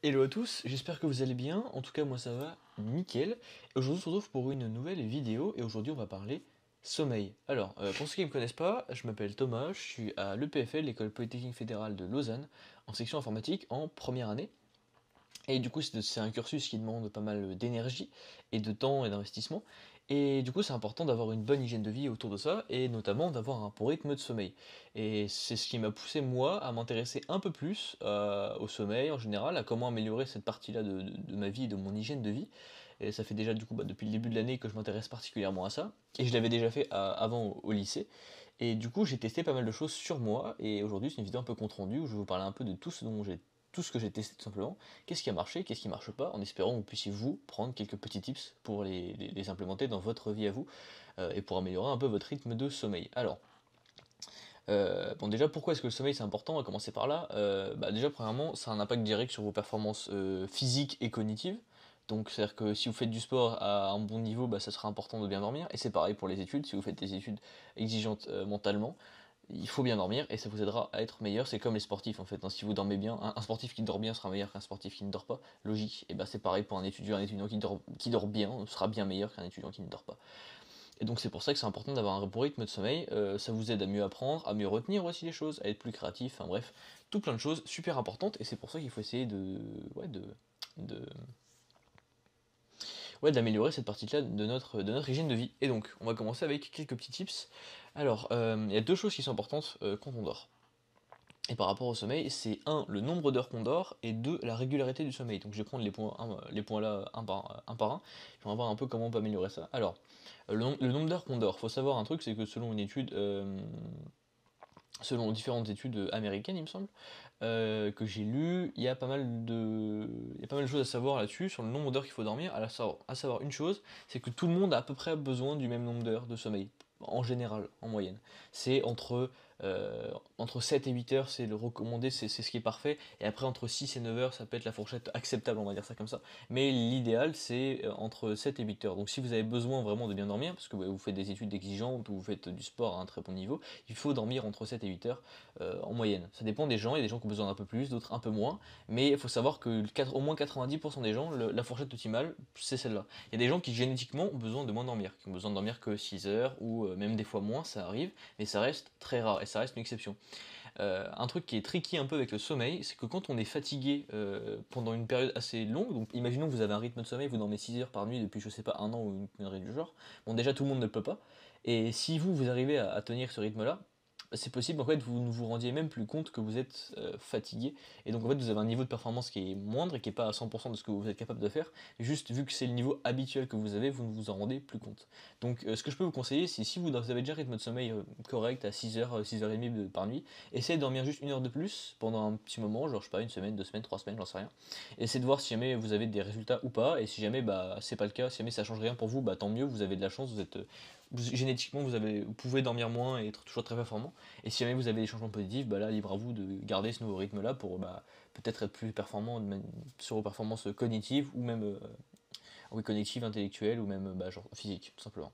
Hello à tous, j'espère que vous allez bien, en tout cas moi ça va nickel. Et aujourd'hui on se retrouve pour une nouvelle vidéo et aujourd'hui on va parler sommeil. Alors, pour ceux qui ne me connaissent pas, je m'appelle Thomas, je suis à l'EPFL, l'École Polytechnique Fédérale de Lausanne, en section informatique en première année. Et du coup, c'est un cursus qui demande pas mal d'énergie et de temps et d'investissement. Et du coup, c'est important d'avoir une bonne hygiène de vie autour de ça, et notamment d'avoir un bon rythme de sommeil. Et c'est ce qui m'a poussé, moi, à m'intéresser un peu plus au sommeil en général, à comment améliorer cette partie-là de ma vie et de mon hygiène de vie. Et ça fait déjà, du coup, depuis le début de l'année que je m'intéresse particulièrement à ça. Et je l'avais déjà fait avant au lycée. Et du coup, j'ai testé pas mal de choses sur moi, et aujourd'hui, c'est une vidéo un peu compte rendu où je vais vous parler un peu de tout ce que j'ai testé tout simplement, qu'est-ce qui a marché, qu'est-ce qui marche pas, en espérant que vous puissiez vous prendre quelques petits tips pour les implémenter dans votre vie à vous, et pour améliorer un peu votre rythme de sommeil. Alors, bon déjà pourquoi est-ce que le sommeil c'est important? On va commencer par là. Déjà premièrement, ça a un impact direct sur vos performances physiques et cognitives. Donc c'est-à-dire que si vous faites du sport à un bon niveau, ça sera important de bien dormir. Et c'est pareil pour les études, si vous faites des études exigeantes mentalement, il faut bien dormir et ça vous aidera à être meilleur. C'est comme les sportifs en fait, hein. Si vous dormez bien, un sportif qui dort bien sera meilleur qu'un sportif qui ne dort pas. Logique. Et c'est pareil pour un étudiant qui dort bien sera bien meilleur qu'un étudiant qui ne dort pas. Et donc c'est pour ça que c'est important d'avoir un bon rythme de sommeil. Ça vous aide à mieux apprendre, à mieux retenir aussi les choses, à être plus créatif. Enfin bref, tout plein de choses super importantes. Et c'est pour ça qu'il faut essayer de d'améliorer cette partie-là de notre hygiène de vie. Et donc, on va commencer avec quelques petits tips. Alors, il y a deux choses qui sont importantes quand on dort. Et par rapport au sommeil, c'est un, le nombre d'heures qu'on dort, et deux, la régularité du sommeil. Donc je vais prendre les points là un par un, et on va voir un peu comment on peut améliorer ça. Alors, le nombre d'heures qu'on dort, faut savoir un truc, c'est que selon une étude, selon différentes études américaines, il me semble, que j'ai lu, il y a pas mal de choses à savoir là-dessus, sur le nombre d'heures qu'il faut dormir. À savoir une chose, c'est que tout le monde a à peu près besoin du même nombre d'heures de sommeil, en général, en moyenne. C'est entre 7 et 8 heures, c'est le recommandé, c'est ce qui est parfait, et après entre 6 et 9 heures, ça peut être la fourchette acceptable, on va dire ça comme ça. Mais l'idéal, c'est entre 7 et 8 heures. Donc si vous avez besoin vraiment de bien dormir, parce que vous faites des études exigeantes, ou vous faites du sport à un très bon niveau, il faut dormir entre 7 et 8 heures en moyenne. Ça dépend des gens, il y a des gens qui ont besoin d'un peu plus, d'autres un peu moins, mais il faut savoir que au moins 90% des gens, la fourchette optimale, c'est celle-là. Il y a des gens qui génétiquement ont besoin de moins dormir, qui ont besoin de dormir que 6 heures, ou même des fois moins, ça arrive, mais ça reste très rare, et ça reste une exception. Un truc qui est tricky un peu avec le sommeil, c'est que quand on est fatigué pendant une période assez longue, donc imaginons que vous avez un rythme de sommeil, vous dormez 6 heures par nuit depuis je sais pas un an ou une connerie du genre, bon déjà tout le monde ne le peut pas, et si vous arrivez à tenir ce rythme-là, c'est possible en fait vous ne vous rendiez même plus compte que vous êtes fatigué, et donc en fait vous avez un niveau de performance qui est moindre et qui n'est pas à 100% de ce que vous êtes capable de faire, juste vu que c'est le niveau habituel que vous avez, vous ne vous en rendez plus compte. Donc ce que je peux vous conseiller, c'est si vous avez déjà un rythme de sommeil correct à 6 heures, 6 heures et demie par nuit, essayez de dormir juste une heure de plus pendant un petit moment, genre je sais pas, une semaine, 2 semaines, 3 semaines, j'en sais rien. Essayez de voir si jamais vous avez des résultats ou pas, et si jamais c'est pas le cas, si jamais ça change rien pour vous, tant mieux, vous avez de la chance, génétiquement vous pouvez dormir moins et être toujours très performant. Et si jamais vous avez des changements positifs, là libre à vous de garder ce nouveau rythme là pour peut-être être plus performant sur vos performances cognitives ou même oui, cognitives, intellectuelles ou même genre physiques tout simplement.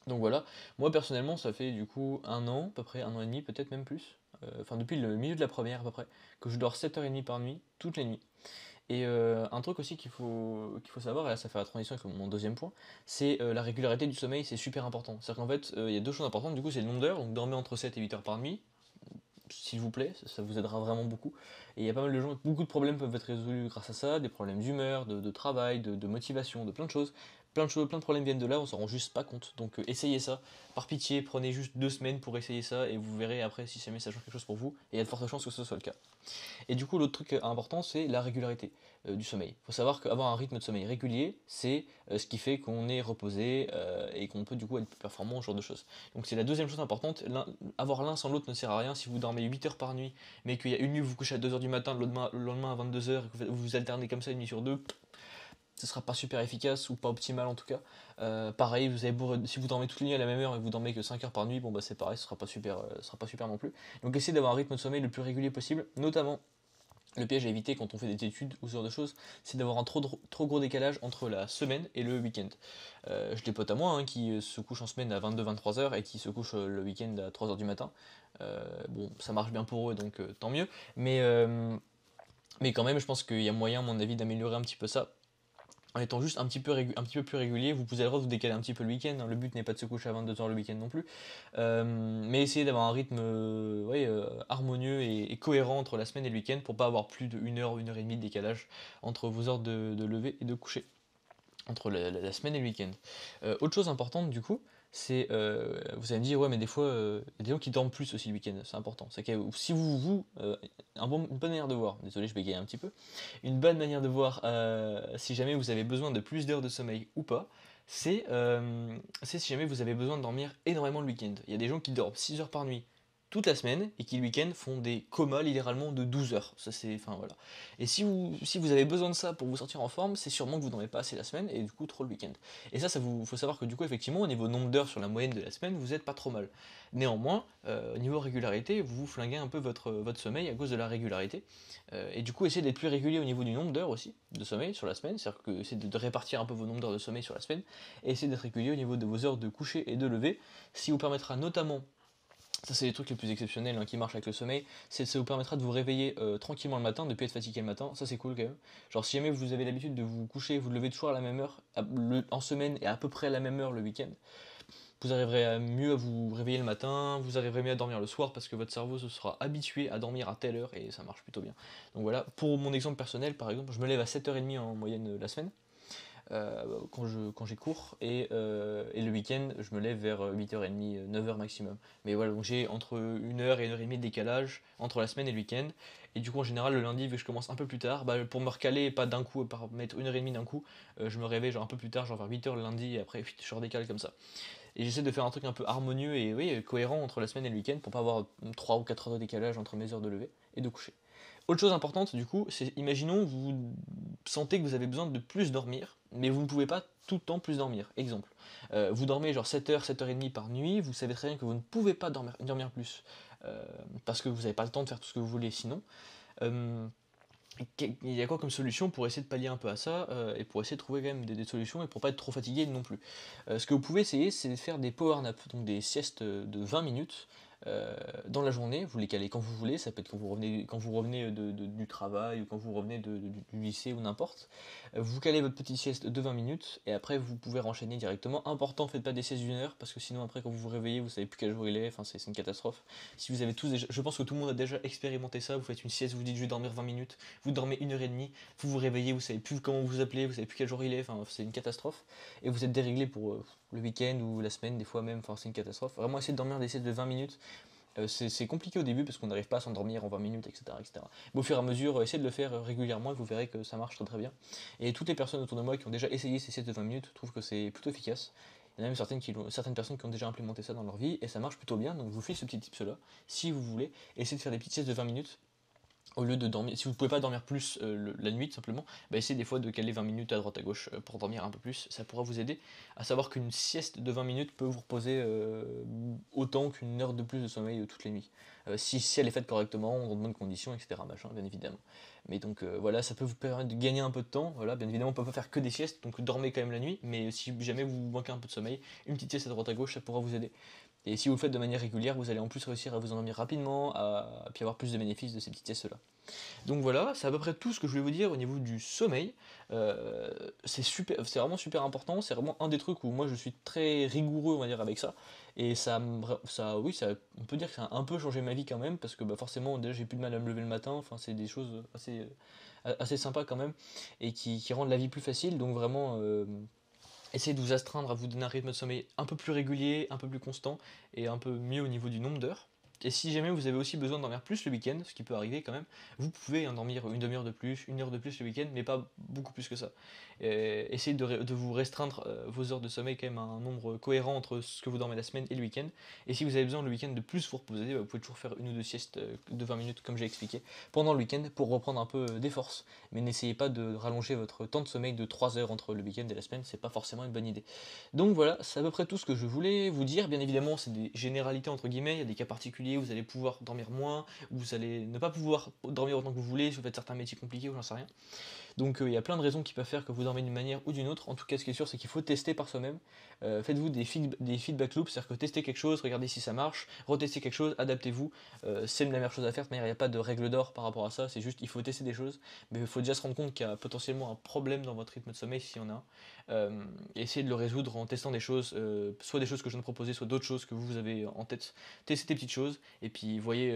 Donc voilà, moi personnellement ça fait du coup un an, à peu près un an et demi, peut-être même plus, enfin depuis le milieu de la première à peu près, que je dors 7h30 par nuit, toutes les nuits. Et un truc aussi qu'il faut savoir, et là ça fait la transition avec mon deuxième point, c'est la régularité du sommeil, c'est super important. C'est-à-dire qu'en fait, il y a deux choses importantes, du coup c'est le nombre d'heures, donc dormez entre 7 et 8 heures par nuit, s'il vous plaît, ça vous aidera vraiment beaucoup. Et il y a pas mal de gens, beaucoup de problèmes peuvent être résolus grâce à ça, des problèmes d'humeur, de travail, de motivation, de plein de choses. Plein de choses, plein de problèmes viennent de là, on s'en rend juste pas compte. Donc essayez ça, par pitié, prenez juste 2 semaines pour essayer ça, et vous verrez après si jamais ça change quelque chose pour vous, et il y a de fortes chances que ce soit le cas. Et du coup, l'autre truc important, c'est la régularité du sommeil. Il faut savoir qu'avoir un rythme de sommeil régulier, c'est ce qui fait qu'on est reposé et qu'on peut du coup être plus performant, ce genre de choses. Donc c'est la deuxième chose importante. Avoir l'un sans l'autre ne sert à rien. Si vous dormez 8 heures par nuit, mais qu'il y a une nuit où vous vous couchez à 2 heures du matin, le lendemain à 22 heures, et que vous alternez comme ça une nuit sur deux, ce sera pas super efficace ou pas optimal en tout cas. Pareil, si vous dormez toute la nuit à la même heure et que vous dormez que 5 heures par nuit, c'est pareil, ce sera pas super non plus. Donc essayez d'avoir un rythme de sommeil le plus régulier possible, notamment le piège à éviter quand on fait des études ou ce genre de choses, c'est d'avoir un trop gros décalage entre la semaine et le week-end. J'ai des potes à moi qui se couchent en semaine à 22-23 heures et qui se couchent le week-end à 3 heures du matin. Bon, ça marche bien pour eux, donc tant mieux. Mais Mais quand même, je pense qu'il y a moyen, à mon avis, d'améliorer un petit peu ça. En étant juste un petit peu plus régulier, vous avez le droit de vous décaler un petit peu le week-end, hein. Le but n'est pas de se coucher à 22 h le week-end non plus. Mais essayez d'avoir un rythme ouais, harmonieux et cohérent entre la semaine et le week-end pour pas avoir plus de 1 heure, 1 heure et demie de décalage entre vos heures de lever et de coucher entre la semaine et le week-end. Autre chose importante du coup, c'est, vous allez me dire, ouais mais des fois, il y a des gens qui dorment plus aussi le week-end, c'est important. C'est que si une bonne manière de voir, désolé je bégaye un petit peu, une bonne manière de voir si jamais vous avez besoin de plus d'heures de sommeil ou pas, c'est si jamais vous avez besoin de dormir énormément le week-end. Il y a des gens qui dorment 6 heures par nuit toute la semaine et qui le week-end font des comas littéralement de 12 heures. Ça c'est, enfin voilà. Et si vous avez besoin de ça pour vous sentir en forme, c'est sûrement que vous dormez pas assez la semaine et du coup trop le week-end. Et ça vous faut savoir que du coup effectivement au niveau nombre d'heures sur la moyenne de la semaine, vous êtes pas trop mal. Néanmoins, au niveau régularité, vous vous flinguez un peu votre sommeil à cause de la régularité. Et du coup, essayez d'être plus régulier au niveau du nombre d'heures aussi de sommeil sur la semaine, c'est-à-dire que essayez de répartir un peu vos nombres d'heures de sommeil sur la semaine, et essayez d'être régulier au niveau de vos heures de coucher et de lever, ce qui vous permettra notamment, ça c'est les trucs les plus exceptionnels qui marchent avec le sommeil, ça vous permettra de vous réveiller tranquillement le matin, de ne plus être fatigué le matin, ça c'est cool quand même. Genre si jamais vous avez l'habitude de vous coucher, vous lever toujours à la même heure, en semaine et à peu près à la même heure le week-end, vous arriverez mieux à vous réveiller le matin, vous arriverez mieux à dormir le soir parce que votre cerveau se sera habitué à dormir à telle heure et ça marche plutôt bien. Donc voilà, pour mon exemple personnel par exemple, je me lève à 7h30 en moyenne la semaine, quand j'ai cours, et le week-end je me lève vers 8h30, 9h maximum. Mais voilà, donc j'ai entre 1 heure et 1 heure et demie de décalage entre la semaine et le week-end. Et du coup en général le lundi, vu que je commence un peu plus tard, pour me recaler et pas d'un coup, par mettre 1 heure et demie d'un coup, je me réveille genre un peu plus tard, genre vers 8h le lundi, et après je redécale comme ça. Et j'essaie de faire un truc un peu harmonieux et oui, cohérent entre la semaine et le week-end pour pas avoir 3 ou 4 heures de décalage entre mes heures de lever et de coucher. Autre chose importante du coup, c'est imaginons vous sentez que vous avez besoin de plus dormir, mais vous ne pouvez pas tout le temps plus dormir. Exemple, vous dormez genre 7 heures, 7h30 par nuit, vous savez très bien que vous ne pouvez pas dormir plus parce que vous n'avez pas le temps de faire tout ce que vous voulez sinon. Euh, il y a quoi comme solution pour essayer de pallier un peu à ça et pour essayer de trouver quand même des solutions et pour pas être trop fatigué non plus. Ce que vous pouvez essayer, c'est de faire des power naps, donc des siestes de 20 minutes dans la journée. Vous les calez quand vous voulez, ça peut être quand vous revenez du travail ou quand vous revenez du lycée ou n'importe. Vous calez votre petite sieste de 20 minutes et après vous pouvez renchaîner directement. Important, faites pas des siestes d'1 heure parce que sinon après quand vous vous réveillez, vous savez plus quel jour il est, enfin c'est une catastrophe. Si vous avez tous déjà, je pense que tout le monde a déjà expérimenté ça, vous faites une sieste, vous dites je vais dormir 20 minutes, vous dormez 1 heure et demie, vous vous réveillez, vous savez plus comment vous appelez, vous savez plus quel jour il est, enfin c'est une catastrophe. Et vous êtes déréglé pour le week-end ou la semaine des fois même, enfin c'est une catastrophe. Vraiment essayez de dormir des siestes de 20 minutes. C'est compliqué au début parce qu'on n'arrive pas à s'endormir en 20 minutes, etc., etc. Mais au fur et à mesure, essayez de le faire régulièrement et vous verrez que ça marche très très bien. Et toutes les personnes autour de moi qui ont déjà essayé ces siestes de 20 minutes trouvent que c'est plutôt efficace. Il y en a même certaines personnes qui ont déjà implémenté ça dans leur vie et ça marche plutôt bien. Donc je vous file ce petit tips là. Si vous voulez, essayez de faire des petites siestes de 20 minutes au lieu de dormir, si vous ne pouvez pas dormir plus la nuit tout simplement, essayez des fois de caler 20 minutes à droite à gauche pour dormir un peu plus, ça pourra vous aider. À savoir qu'une sieste de 20 minutes peut vous reposer autant qu'une heure de plus de sommeil toutes les nuits. Si elle est faite correctement, dans de bonnes conditions, etc. Machin, bien évidemment. Mais donc voilà, ça peut vous permettre de gagner un peu de temps. Voilà, bien évidemment, on ne peut pas faire que des siestes, donc dormez quand même la nuit, mais si jamais vous manquez un peu de sommeil, une petite sieste à droite à gauche, ça pourra vous aider. Et si vous le faites de manière régulière, vous allez en plus réussir à vous endormir rapidement, puis avoir plus de bénéfices de ces petites siestes-là. Donc voilà, c'est à peu près tout ce que je voulais vous dire au niveau du sommeil. C'est vraiment super important, c'est vraiment un des trucs où moi je suis très rigoureux on va dire avec ça. Et oui, on peut dire que ça a un peu changé ma vie quand même, parce que forcément déjà j'ai plus de mal à me lever le matin, enfin c'est des choses assez sympas quand même, et qui rendent la vie plus facile, donc vraiment essayez de vous astreindre à vous donner un rythme de sommeil un peu plus régulier, un peu plus constant, et un peu mieux au niveau du nombre d'heures. Et si jamais vous avez aussi besoin de dormir plus le week-end, ce qui peut arriver quand même, vous pouvez en dormir une demi-heure de plus, 1 heure de plus le week-end, mais pas beaucoup plus que ça. Essayez de vous restreindre vos heures de sommeil quand même à un nombre cohérent entre ce que vous dormez la semaine et le week-end. Et si vous avez besoin le week-end de plus vous reposer, vous pouvez toujours faire une ou deux siestes de 20 minutes comme j'ai expliqué pendant le week-end pour reprendre un peu des forces. Mais n'essayez pas de rallonger votre temps de sommeil de 3 heures entre le week-end et la semaine, c'est pas forcément une bonne idée. Donc voilà, c'est à peu près tout ce que je voulais vous dire. Bien évidemment, c'est des généralités entre guillemets, il y a des cas particuliers particulier, vous allez pouvoir dormir moins, vous allez ne pas pouvoir dormir autant que vous voulez si vous faites certains métiers compliqués ou j'en sais rien. Donc il y a plein de raisons qui peuvent faire que vous dormez d'une manière ou d'une autre. En tout cas, ce qui est sûr, c'est qu'il faut tester par soi-même. Faites-vous des feedback loops, c'est-à-dire que testez quelque chose, regardez si ça marche, retestez quelque chose, adaptez-vous. C'est la meilleure chose à faire. De manière, il n'y a pas de règle d'or par rapport à ça. C'est juste, il faut tester des choses, mais il faut déjà se rendre compte qu'il y a potentiellement un problème dans votre rythme de sommeil s'il y en a. Et essayez de le résoudre en testant des choses, soit des choses que je viens de proposer, soit d'autres choses que vous avez en tête. Testez des petites choses et puis voyez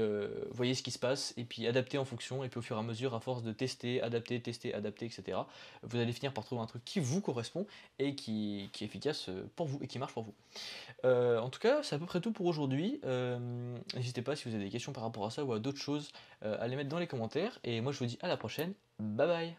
ce qui se passe et puis adaptez en fonction. Et puis au fur et à mesure, à force de tester, adapter, etc., vous allez finir par trouver un truc qui vous correspond et qui est efficace pour vous et qui marche pour vous. En tout cas, c'est à peu près tout pour aujourd'hui. N'hésitez pas si vous avez des questions par rapport à ça ou à d'autres choses à les mettre dans les commentaires. Et moi, je vous dis à la prochaine. Bye bye.